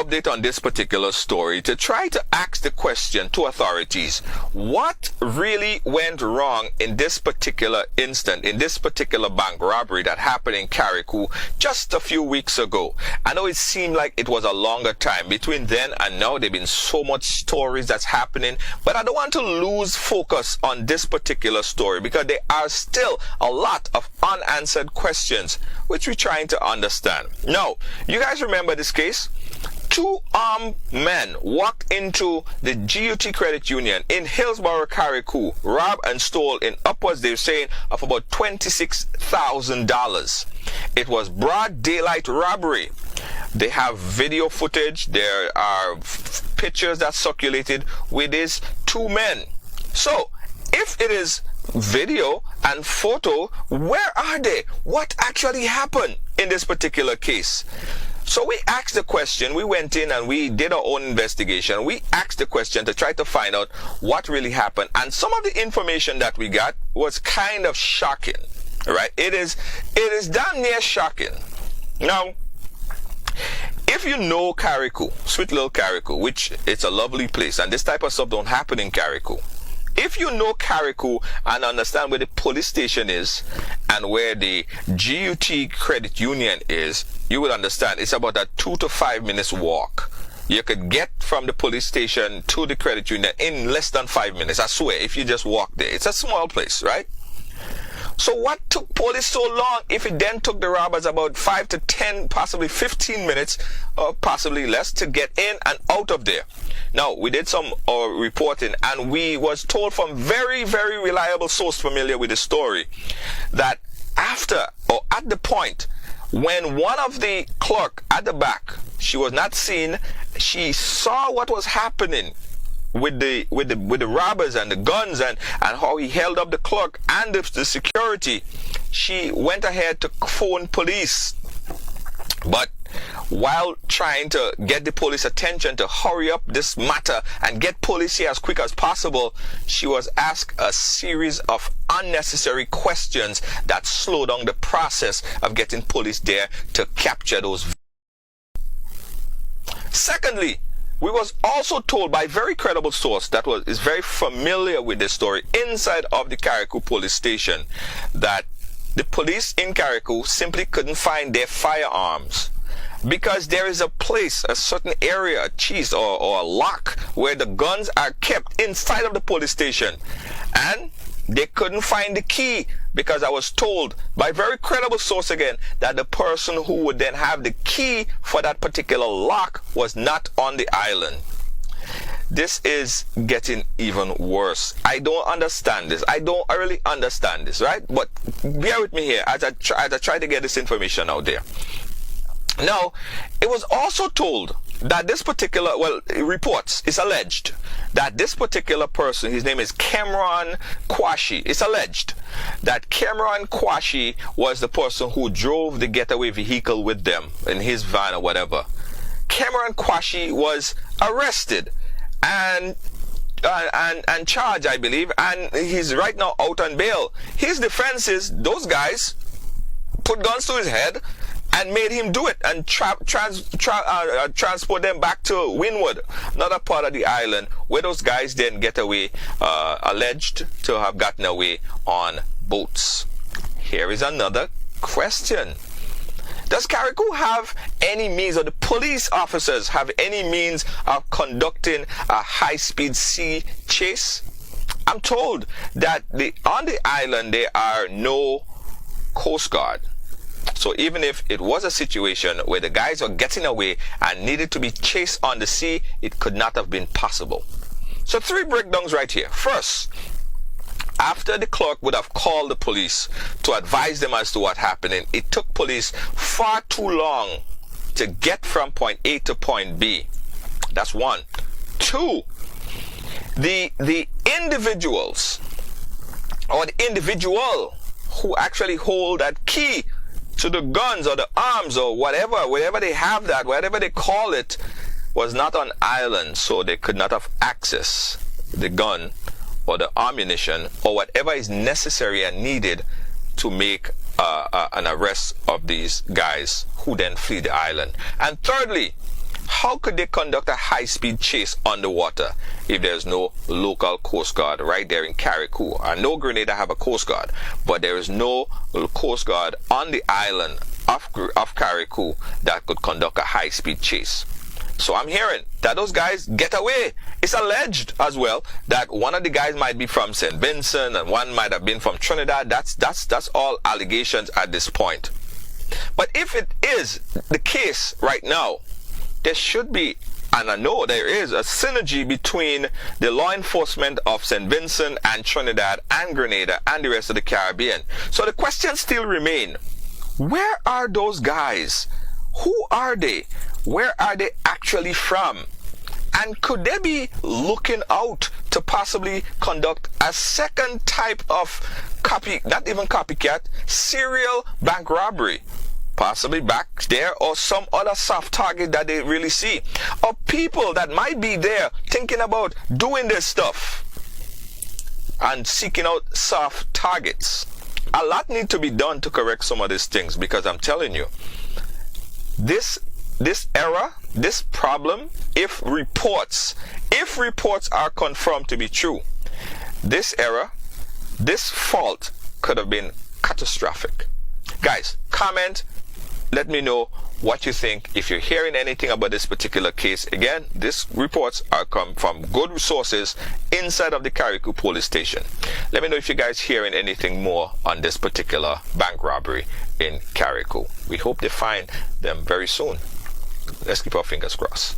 update on this particular story to try to ask the question to authorities, what really went wrong in this particular instant, in this particular bank robbery that happened in Carriacou just a few weeks ago? I know it seemed like it was a longer time between then and now. There've been so much stories that's happening, but I don't want to lose focus on this particular story because there are still a lot of unanswered questions which we're trying to understand. Now, you guys remember this case? Two armed men walked into the GUT Credit Union in Hillsborough, Carriacou, robbed and stole in upwards, they're saying, of about $26,000. It was broad daylight robbery. They have video footage. There are pictures that circulated with these two men. So, if it is video and photo, where are they? What actually happened in this particular case? So we asked the question, we went in and we did our own investigation. We asked the question to try to find out what really happened. And some of the information that we got was kind of shocking, right? It is damn near shocking. Now, if you know Carriacou, sweet little Carriacou, which it's a lovely place, and this type of stuff don't happen in Carriacou. If you know Carriacou and understand where the police station is and where the GUT Credit Union is, you will understand it's about a 2 to 5 minutes walk. You could get from the police station to the credit union in less than 5 minutes. I swear, if you just walk there. It's a small place, right? So what took police so long if it then took the robbers about 5 to 10, possibly 15 minutes, or possibly less to get in and out of there? Now, we did some reporting and we was told from very, very reliable source familiar with the story that after or at the point when one of the clerk at the back, she was not seen, she saw what was happening with the robbers and the guns and how he held up the clerk and the security. She went ahead to phone police, but while trying to get the police attention to hurry up this matter and get police here as quick as possible, she was asked a series of unnecessary questions that slowed down the process of getting police there to capture those. Secondly, we was also told by a very credible source that is very familiar with this story inside of the Carriacou police station that the police in Carriacou simply couldn't find their firearms because there is a place, a certain area, a cheese or a lock where the guns are kept inside of the police station, and they couldn't find the key because I was told by a very credible source again that the person who would then have the key for that particular lock was not on the island. This is getting even worse. I don't understand this. I really understand this, right? But bear with me here as I try to get this information out there. Now, it was also told that this particular, reports, it's alleged that this particular person, his name is Cameron Kwashi, it's alleged that Cameron Kwashi was the person who drove the getaway vehicle with them in his van or whatever. Cameron Kwashi was arrested and charged, I believe, and he's right now out on bail. His defense is those guys put guns to his head and made him do it and transport them back to Wynwood, another part of the island, where those guys then get away, alleged to have gotten away on boats. Here is another question. Does Carriacou have any means, or the police officers have any means of conducting a high-speed sea chase? I'm told that on the island there are no Coast Guard. So even if it was a situation where the guys were getting away and needed to be chased on the sea, it could not have been possible. So 3 breakdowns right here. First, after the clerk would have called the police to advise them as to what happened, it took police far too long to get from point A to point B. That's one. 2, the individuals or the individual who actually hold that key to the guns or the arms or whatever they have, that whatever they call it, was not on island, so they could not have access the gun or the ammunition or whatever is necessary and needed to make an arrest of these guys who then flee the island. And thirdly, How could they conduct a high-speed chase underwater if there's no local Coast Guard right there in Carriacou? I know Grenada have a Coast Guard, but there is no Coast Guard on the island of Carriacou that could conduct a high-speed chase. So I'm hearing that those guys get away. It's alleged as well that one of the guys might be from St. Vincent and one might have been from Trinidad. That's all allegations at this point. But if it is the case right now, there should be, and I know there is, a synergy between the law enforcement of St. Vincent and Trinidad and Grenada and the rest of the Caribbean. So the questions still remain. Where are those guys? Who are they? Where are they actually from? And could they be looking out to possibly conduct a second type of not even copycat, serial bank robbery? Possibly back there, or some other soft target that they really see, or people that might be there thinking about doing this stuff and seeking out soft targets. A lot need to be done to correct some of these things, because I'm telling you, this error, this problem, if reports are confirmed to be true, this error, this fault could have been catastrophic. Guys, comment, let me know what you think. If you're hearing anything about this particular case, again, these reports are come from good sources inside of the Carriacou police station. Let me know if you guys hearing anything more on this particular bank robbery in Carriacou. We hope they find them very soon. Let's keep our fingers crossed.